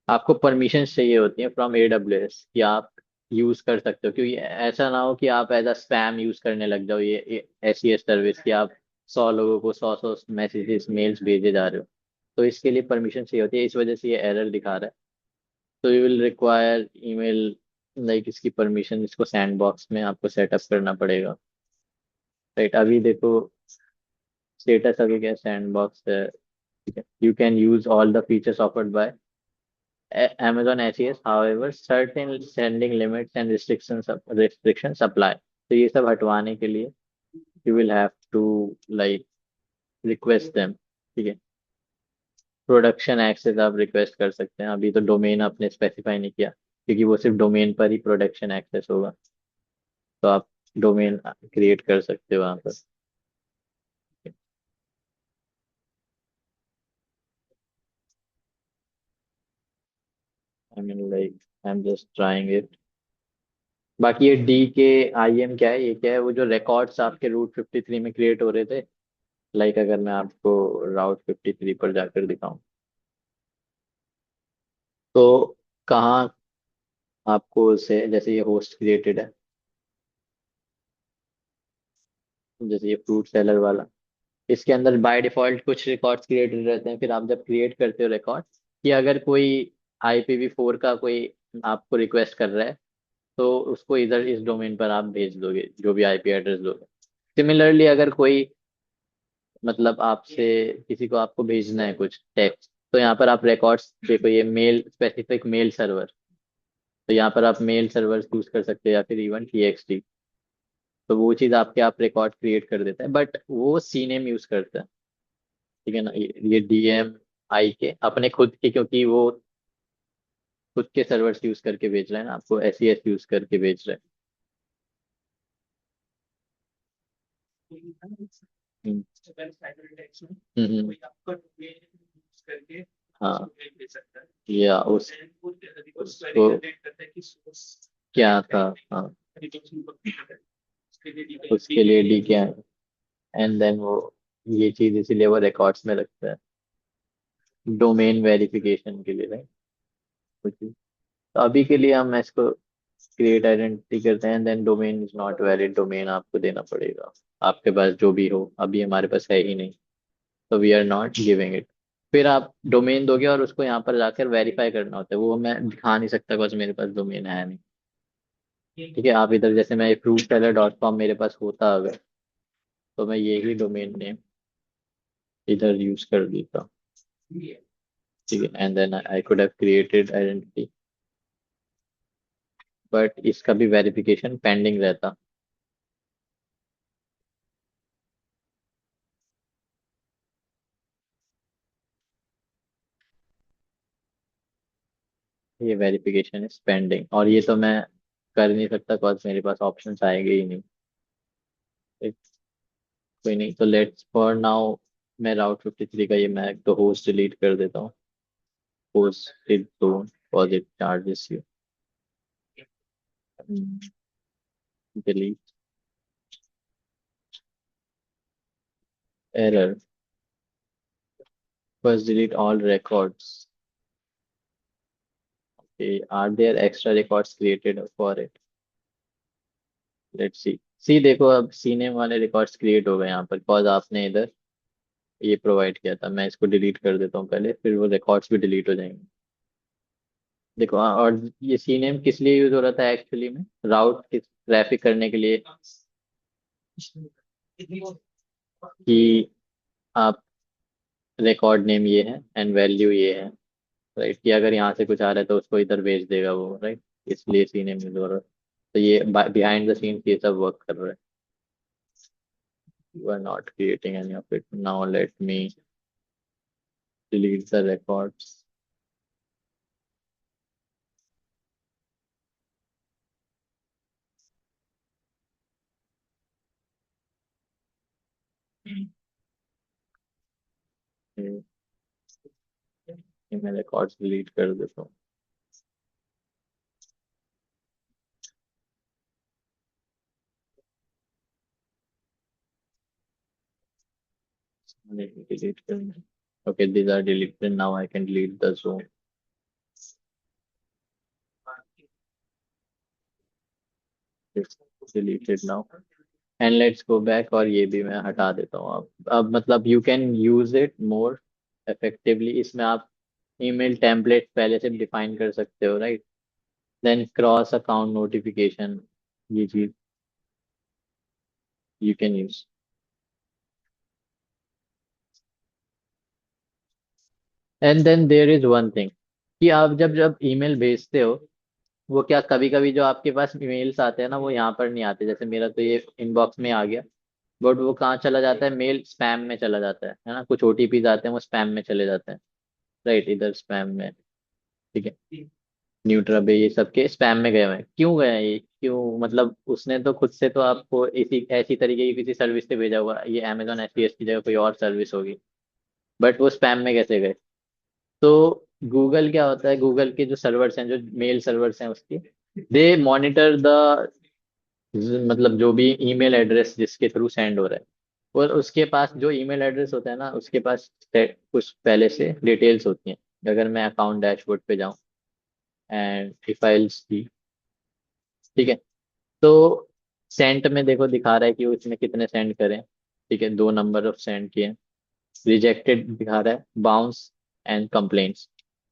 आपको परमिशंस चाहिए होती हैं फ्रॉम AWS कि आप यूज कर सकते हो, क्योंकि ऐसा ना हो कि आप एज अ स्पैम यूज करने लग जाओ ये SES सर्विस कि आप 100 लोगों को 100 मैसेजेस मेल्स भेजे जा रहे हो. तो इसके लिए परमिशन चाहिए होती है, इस वजह से ये एरर दिखा रहा है. तो you will require email like इसकी परमिशन, इसको सैंडबॉक्स में आपको सेटअप करना पड़ेगा. राइट, अभी देखो स्टेटस अभी क्या सैंडबॉक्स है. ठीक है, you can use all the features offered by Amazon SES, however, certain sending limits and restrictions apply. तो ये सब हटवाने के लिए you will have to like request them. ठीक है, प्रोडक्शन एक्सेस आप रिक्वेस्ट कर सकते हैं. अभी तो डोमेन आपने स्पेसिफाई नहीं किया क्योंकि वो सिर्फ डोमेन पर ही प्रोडक्शन एक्सेस होगा. तो आप डोमेन क्रिएट कर सकते हो वहाँ पर. I mean like I am just trying it. बाकी ये DKIM क्या है, ये क्या है, वो जो रिकॉर्ड्स आपके रूट 53 में क्रिएट हो रहे थे. लाइक अगर मैं आपको राउट 53 पर जाकर दिखाऊं तो कहाँ आपको से, जैसे ये होस्ट क्रिएटेड है, जैसे ये फ्रूट सेलर वाला, इसके अंदर बाय डिफॉल्ट कुछ रिकॉर्ड्स क्रिएटेड रहते हैं. फिर आप जब क्रिएट करते हो रिकॉर्ड कि अगर कोई IPv4 का कोई आपको रिक्वेस्ट कर रहा है तो उसको इधर इस डोमेन पर आप भेज दोगे जो भी IP एड्रेस दोगे. सिमिलरली अगर कोई मतलब आपसे किसी को आपको भेजना है कुछ टेक्स्ट, तो यहाँ पर आप रिकॉर्ड्स देखो, ये मेल स्पेसिफिक मेल सर्वर, तो यहाँ पर आप मेल सर्वर चूज कर सकते हो या फिर इवन TXT. तो वो चीज़ आपके आप रिकॉर्ड क्रिएट कर देता है, बट वो CNAME यूज करता है. ठीक है ना, ये DMI के अपने खुद के, क्योंकि वो खुद के सर्वर्स यूज करके भेज रहे हैं ना, आपको SES यूज करके भेज रहे हैं. हम्म. हाँ, या उसको क्या था. हाँ, उसके लिए डी क्या है, एंड देन वो ये चीज इसीलिए वो रिकॉर्ड्स में रखता है डोमेन वेरिफिकेशन के लिए, राइट. तो अभी के लिए हम इसको क्रिएट आइडेंटिटी करते हैं, then domain is not valid, domain आपको देना पड़ेगा. आपके पास जो भी हो, अभी हमारे पास है ही नहीं, तो we are not giving it. फिर आप डोमेन दोगे और उसको यहाँ पर जाकर वेरीफाई करना होता है, वो मैं दिखा नहीं सकता बस मेरे पास डोमेन है नहीं. ठीक है, आप इधर जैसे मैं fruitseller.com मेरे पास होता अगर, तो मैं यही डोमेन नेम इधर यूज कर देता. ठीक है, and then I could have created identity. But इसका भी वेरिफिकेशन पेंडिंग रहता। ये वेरिफिकेशन इज पेंडिंग, और ये तो मैं कर नहीं सकता बिकॉज मेरे पास ऑप्शंस आएंगे ही नहीं। एक- कोई नहीं, तो लेट्स फॉर नाउ मैं राउट 53 का ये मैं तो होस्ट डिलीट कर देता हूँ। Host it don't cause it charges you. Delete error, first delete all records. Okay, are there extra records created for it? Let's see. सी देखो, अब सी नेम वाले रिकॉर्ड्स क्रिएट हो गए यहाँ पर बिकॉज आपने इधर ये प्रोवाइड किया था। मैं इसको डिलीट कर देता हूँ पहले, फिर वो रिकॉर्ड्स भी डिलीट हो जाएंगे। देखो और ये सी नेम किस लिए यूज हो रहा था एक्चुअली में? राउट ट्रैफिक करने के लिए, कि आप रिकॉर्ड नेम ये है एंड वैल्यू ये है, राइट, कि अगर यहाँ से कुछ आ रहा है तो उसको इधर भेज देगा वो, राइट। इसलिए सी नेम यूज हो रहा है। तो ये बिहाइंड द सीन्स ये सब वर्क कर रहा है। You are not creating any of it. Now let me delete the records. ये मैं रिकॉर्ड्स डिलीट कर देता हूँ। Let me delete them. Okay, these are deleted. Now I can delete the zone. It's deleted now. And let's go back, और ये भी मैं हटा देता हूँ। अब मतलब you can use it more effectively। इसमें आप ईमेल टेम्पलेट पहले से डिफाइन कर सकते हो, right. Then cross account notification, ये चीज you can use। And then there is one thing, कि आप जब जब ईमेल भेजते हो, वो क्या कभी कभी जो आपके पास ईमेल्स आते हैं ना वो यहाँ पर नहीं आते। जैसे मेरा तो ये इनबॉक्स में आ गया, बट वो कहाँ चला जाता है? मेल स्पैम में चला जाता है ना। कुछ ओटीपीज आते हैं वो स्पैम में चले जाते हैं, राइट, इधर स्पैम में। ठीक है, न्यूट्रब ये सबके स्पैम में गए हुए हैं। क्यों गए हैं ये? क्यों मतलब उसने तो खुद से तो आपको इसी ऐसी तरीके की किसी सर्विस से भेजा हुआ, ये अमेजोन एसपीएस की जगह कोई और सर्विस होगी, बट वो स्पैम में कैसे गए? तो गूगल क्या होता है, गूगल के जो सर्वर्स हैं, जो मेल सर्वर्स हैं उसकी, दे मॉनिटर द, मतलब जो भी ईमेल एड्रेस जिसके थ्रू सेंड हो रहा है, और उसके पास जो ईमेल एड्रेस होता है ना उसके पास कुछ पहले से डिटेल्स होती हैं। अगर मैं अकाउंट डैशबोर्ड पे जाऊं एंड इफ आई सी, ठीक है, तो सेंट में देखो दिखा रहा है कि उसने कितने सेंड करे। ठीक है, 2 नंबर ऑफ सेंड किए। रिजेक्टेड दिखा रहा है, bounce and complaints.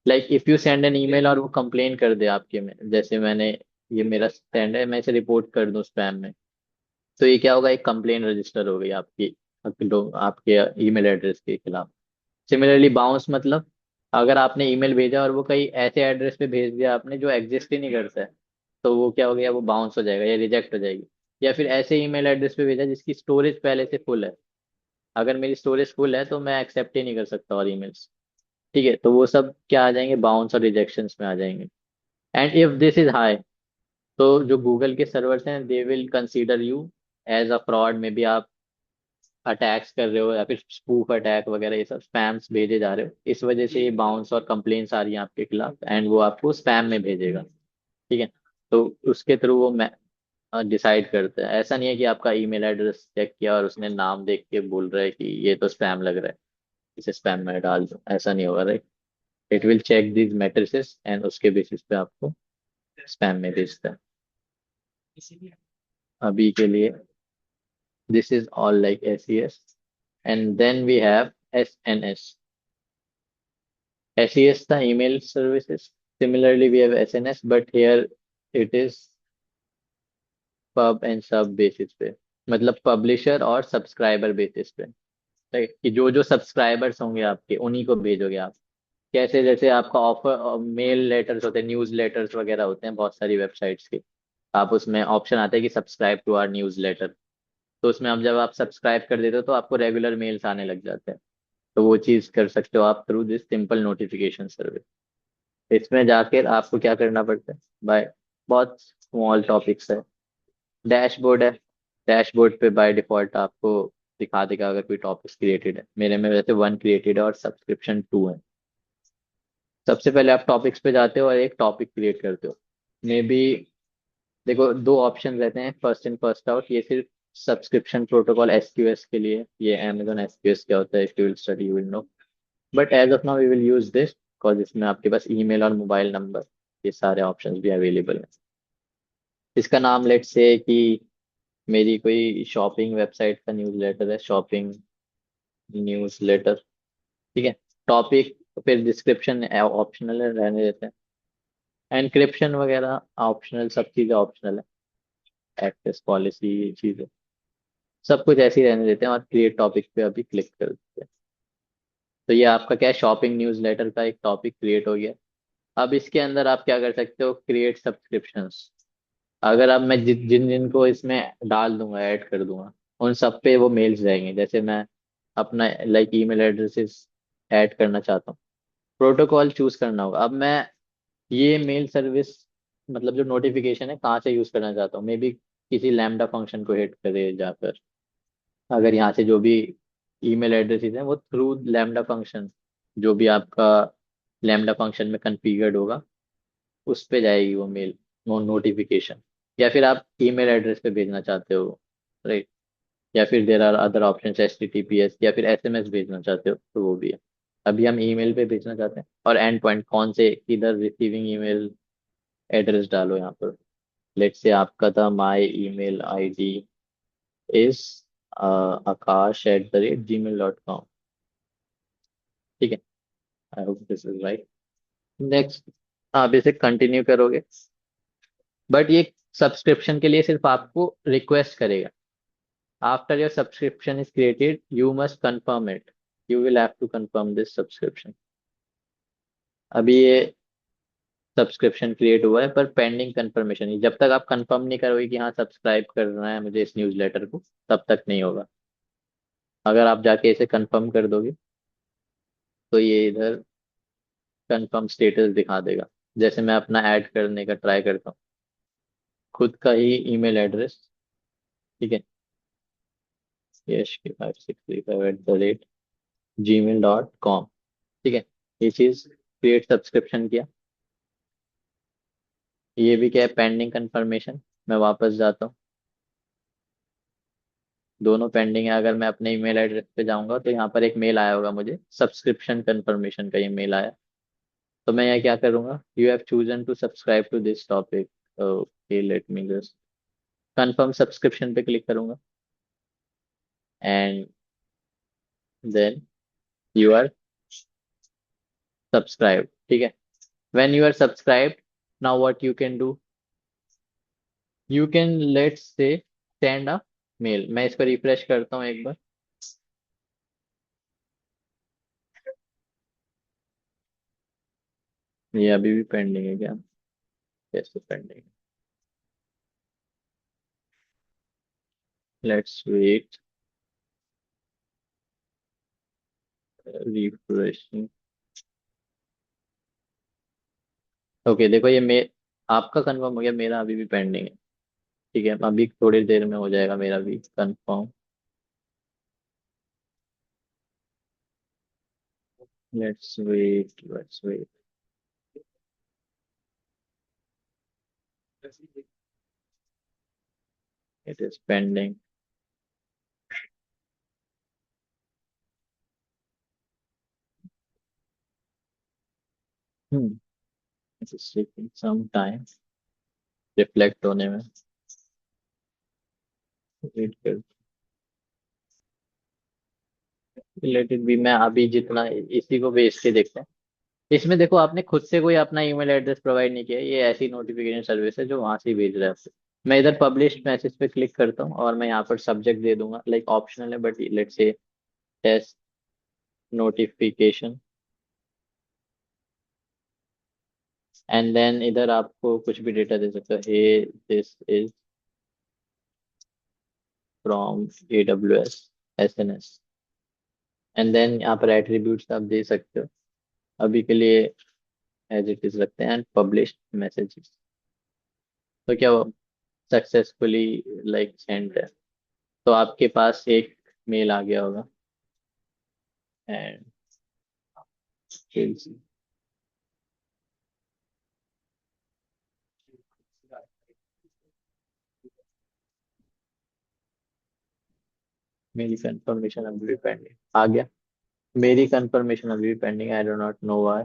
Like if you send an email और वो कंप्लेन कर दे आपके में, जैसे मैंने, ये मेरा सेंड है, मैं इसे रिपोर्ट कर दूं स्पैम में, तो ये क्या होगा? एक कंप्लेन रजिस्टर हो गई आपकी, आपके ईमेल एड्रेस के खिलाफ। सिमिलरली बाउंस मतलब, अगर आपने ईमेल भेजा और वो कहीं ऐसे एड्रेस पे भेज दिया आपने जो एग्जिस्ट ही नहीं करता है, तो वो क्या हो गया? वो बाउंस हो जाएगा या रिजेक्ट हो जाएगी। या फिर ऐसे ईमेल एड्रेस पे भेजा जिसकी स्टोरेज पहले से फुल है, अगर मेरी स्टोरेज फुल है तो मैं एक्सेप्ट ही नहीं कर सकता और ईमेल्स। ठीक है, तो वो सब क्या आ जाएंगे? बाउंस और रिजेक्शंस में आ जाएंगे। And if this is high, तो जो गूगल के सर्वर्स हैं they will consider you as a fraud. में भी आप अटैक्स कर रहे हो या फिर स्पूफ अटैक वगैरह, ये सब स्पैम्स भेजे जा रहे हो, इस वजह से ये बाउंस और कंप्लेंट्स आ रही हैं आपके खिलाफ, एंड वो आपको स्पैम में भेजेगा। ठीक है, तो उसके थ्रू वो डिसाइड करता है। ऐसा नहीं है कि आपका ईमेल एड्रेस चेक किया और उसने नाम देख के बोल रहा है कि ये तो स्पैम लग रहा है, इसे स्पैम में डाल दो, ऐसा नहीं होगा, right. It will check these matrices and उसके बेसिस पे आपको स्पैम में भेजता है। अभी के लिए this is all like SES। And then we have SNS। SES the email services. Similarly, we have SNS, but here it is pub and sub basis पे, मतलब पब्लिशर और सब्सक्राइबर बेसिस पे, राइट, कि जो जो सब्सक्राइबर्स होंगे आपके उन्हीं को भेजोगे आप। कैसे? जैसे आपका ऑफर मेल लेटर्स होते हैं, न्यूज लेटर्स वगैरह होते हैं बहुत सारी वेबसाइट्स के, आप उसमें ऑप्शन आता है कि subscribe to our newsletter. तो उसमें आप जब आप सब्सक्राइब कर देते हो तो आपको रेगुलर मेल्स आने लग जाते हैं। तो वो चीज़ कर सकते हो आप through this simple notification service. इसमें जाकर आपको क्या करना पड़ता है बाय, बहुत स्मॉल टॉपिक्स है। डैशबोर्ड है। डैशबोर्ड पे बाय डिफॉल्ट आपको दिखा देगा अगर कोई टॉपिक्स क्रिएटेड है। मेरे में वैसे 1 क्रिएटेड है और सब्सक्रिप्शन 2 है। सबसे पहले आप टॉपिक्स पे जाते हो और एक टॉपिक क्रिएट करते हो। मे बी देखो, दो ऑप्शन रहते हैं, फर्स्ट इन फर्स्ट आउट। ये सिर्फ सब्सक्रिप्शन प्रोटोकॉल एसक्यूएस के लिए। ये अमेजोन एसक्यूएस क्या होता है, if you will study you will know. But as of now we will use this because इसमें आपके पास ईमेल और मोबाइल नंबर, ये सारे ऑप्शंस भी अवेलेबल हैं। इसका नाम लेट से कि मेरी कोई शॉपिंग वेबसाइट का न्यूज़लेटर है, शॉपिंग न्यूज़लेटर। ठीक है। टॉपिक, फिर डिस्क्रिप्शन ऑप्शनल है, रहने देते हैं। एनक्रिप्शन वगैरह ऑप्शनल, सब चीज़ें ऑप्शनल है। एक्सेस पॉलिसी, ये चीज़ें सब कुछ ऐसे ही रहने देते हैं और क्रिएट टॉपिक पे अभी क्लिक कर देते हैं। तो ये आपका क्या है, शॉपिंग न्यूज़लेटर का एक टॉपिक क्रिएट हो गया। अब इसके अंदर आप क्या कर सकते हो, क्रिएट सब्सक्रिप्शंस। अगर अब मैं जिन जिन को इसमें डाल दूंगा, ऐड कर दूंगा, उन सब पे वो मेल्स जाएंगे। जैसे मैं अपना लाइक ईमेल एड्रेसेस ऐड करना चाहता हूँ, प्रोटोकॉल चूज करना होगा। अब मैं ये मेल सर्विस, मतलब जो नोटिफिकेशन है, कहाँ से यूज करना चाहता हूँ। मे बी किसी लैम्डा फंक्शन को हिट करे जाकर। अगर यहाँ से जो भी ईमेल एड्रेसेस हैं वो थ्रू लैम्डा फंक्शन, जो भी आपका लैम्डा फंक्शन में कॉन्फ़िगर्ड होगा, उस पे जाएगी वो मेल, वो नोटिफिकेशन। या फिर आप ईमेल एड्रेस पे भेजना चाहते हो, राइट। या फिर there are other option, HTTPS या फिर SMS भेजना चाहते हो तो वो भी है। अभी हम ईमेल पे भेजना चाहते हैं, और एंड पॉइंट कौन से, किधर रिसीविंग ईमेल एड्रेस डालो यहाँ पर। लेट से आपका था my email ID is akash@gmail.com। ठीक है। I hope this is right. Next, आप इसे कंटिन्यू करोगे। बट ये सब्सक्रिप्शन के लिए सिर्फ आपको रिक्वेस्ट करेगा। After your subscription is created you must confirm it. You will have to confirm this subscription. अभी ये सब्सक्रिप्शन क्रिएट हुआ है पर पेंडिंग कंफर्मेशन। जब तक आप कंफर्म नहीं करोगे कि हाँ सब्सक्राइब करना है मुझे इस न्यूज़लेटर को, तब तक नहीं होगा। अगर आप जाके इसे कंफर्म कर दोगे तो ये इधर कंफर्म स्टेटस दिखा देगा। जैसे मैं अपना ऐड करने का ट्राई करता हूँ, खुद का ही ईमेल एड्रेस। ठीक है, yashk5635@gmail.com। ठीक है। ये चीज क्रिएट सब्सक्रिप्शन किया। ये भी क्या है, पेंडिंग कंफर्मेशन। मैं वापस जाता हूँ, दोनों पेंडिंग है। अगर मैं अपने ईमेल एड्रेस पे जाऊंगा तो यहाँ पर एक मेल आया होगा मुझे, सब्सक्रिप्शन कंफर्मेशन का ये मेल आया। तो मैं यहाँ क्या करूंगा, you have chosen to subscribe to this topic. Okay, let me just confirm subscription पे क्लिक करूंगा and then you are subscribe. ठीक है। When you are subscribe, now what you can do, you can let's say send a mail. मैं इसको refresh करता हूँ एक बार। ये अभी भी पेंडिंग है क्या, कैसे pending, let's wait, refreshing. Okay देखो, ये मे आपका कंफर्म हो गया, मेरा अभी भी पेंडिंग है। ठीक है, अभी थोड़ी देर में हो जाएगा मेरा भी confirm. Let's wait. It is pending. Hmm, it is taking some time reflect होने में। वेट कर, रिलेटेड भी मैं अभी जितना इसी को भेज के देखते हैं। इसमें देखो, आपने खुद से कोई अपना ईमेल एड्रेस प्रोवाइड नहीं किया, ये ऐसी नोटिफिकेशन सर्विस है जो वहां से ही भेज रहा है आपको। मैं इधर पब्लिश मैसेज पे क्लिक करता हूँ और मैं यहाँ पर सब्जेक्ट दे दूंगा, लाइक ऑप्शनल है but let's say test notification and then इधर आपको कुछ भी डेटा दे सकते हो, hey this is from AWS SNS। And then यहाँ पर एट्रीब्यूट्स आप दे सकते हो, अभी के लिए एज इट इज रखते हैं, एंड पब्लिश मैसेजेस। तो क्या वो सक्सेसफुली लाइक सेंड है, तो आपके पास एक मेल आ गया होगा। एंड मेरी कंफर्मेशन अभी भी पेंडिंग आ गया। मेरी कंफर्मेशन अभी भी pending, I do not know why.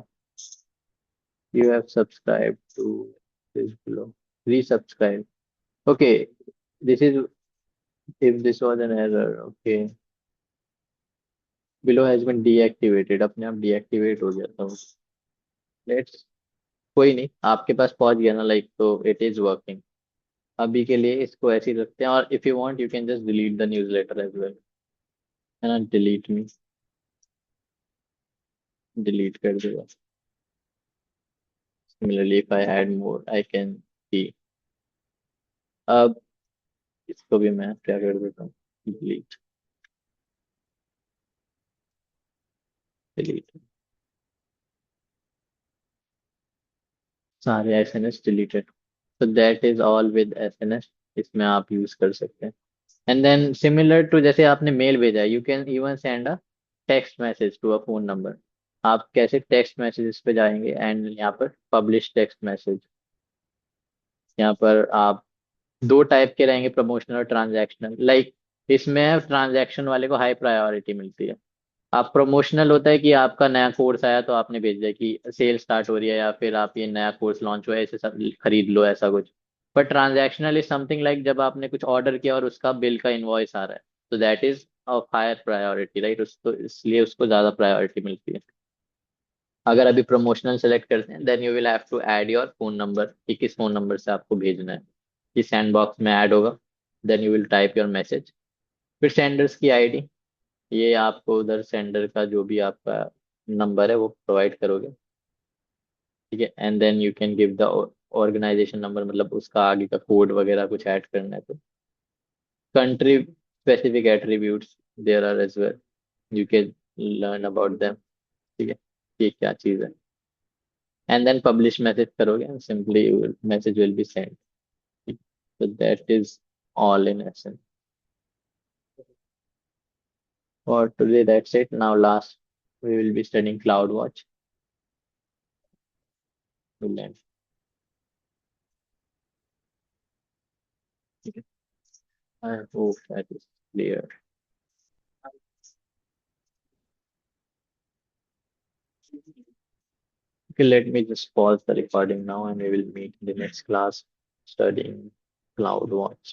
You have subscribe to this below, resubscribe. Okay, this is if this was an error, okay, below has been deactivated, अपने आप डीएक्टिवेट हो गया था। लेट्स, कोई नहीं, आपके पास पहुंच गया ना लाइक, तो इट इज वर्किंग। अभी के लिए इसको ऐसे ही रखते हैं, और if you want you can just delete the newsletter as well, है ना, डिलीट मी, डिलीट कर देगा। Similarly if I add more I can see. अब इसको भी मैं क्या कर देता हूँ, डिलीट, डिलीट, सारे SNS डिलीटेड। तो that is all with SNS, इसमें आप यूज कर सकते हैं। एंड देन सिमिलर टू जैसे आपने मेल भेजा है, you can even send a text message to a phone number. आप कैसे टेक्स्ट मैसेजेस पे जाएंगे, एंड यहाँ पर पब्लिश टेक्स्ट मैसेज, यहाँ पर आप दो टाइप के रहेंगे, प्रमोशनल और ट्रांजैक्शनल। लाइक इसमें ट्रांजैक्शन वाले को हाई प्रायोरिटी मिलती है। आप प्रमोशनल होता है कि आपका नया कोर्स आया तो आपने भेज दिया कि सेल स्टार्ट हो रही है, या फिर आप ये नया कोर्स लॉन्च हुआ है, इसे सब खरीद लो, ऐसा कुछ। पर ट्रांजैक्शनल इज समथिंग लाइक जब आपने कुछ ऑर्डर किया और उसका बिल का इनवॉइस आ रहा है, तो that is of higher priority, right, उसको इसलिए उसको ज्यादा प्रायोरिटी मिलती है। अगर अभी प्रमोशनल सेलेक्ट करते हैं, then you will have to add your phone number, कि किस फोन नंबर से आपको भेजना है, कि सैंड बॉक्स में ऐड होगा। Then you will type your message, फिर सेंडर्स की आईडी, ये आपको उधर सेंडर का जो भी आपका नंबर है वो प्रोवाइड करोगे, ठीक है। And then you can give the organisation number, मतलब उसका आगे का कोड वगैरह कुछ ऐड करना है तो। Country specific attributes there are as well, you can learn about them, ठीक है, ये क्या चीज़ है। एंड देन पब्लिश मैसेज करोगे, simply message will be send. So that is all in essence. For today, that's it. Now, last, we will be studying CloudWatch. We'll end. Okay. I hope that is clear. Okay, let me just pause the recording now, and we will meet in the next class studying CloudWatch.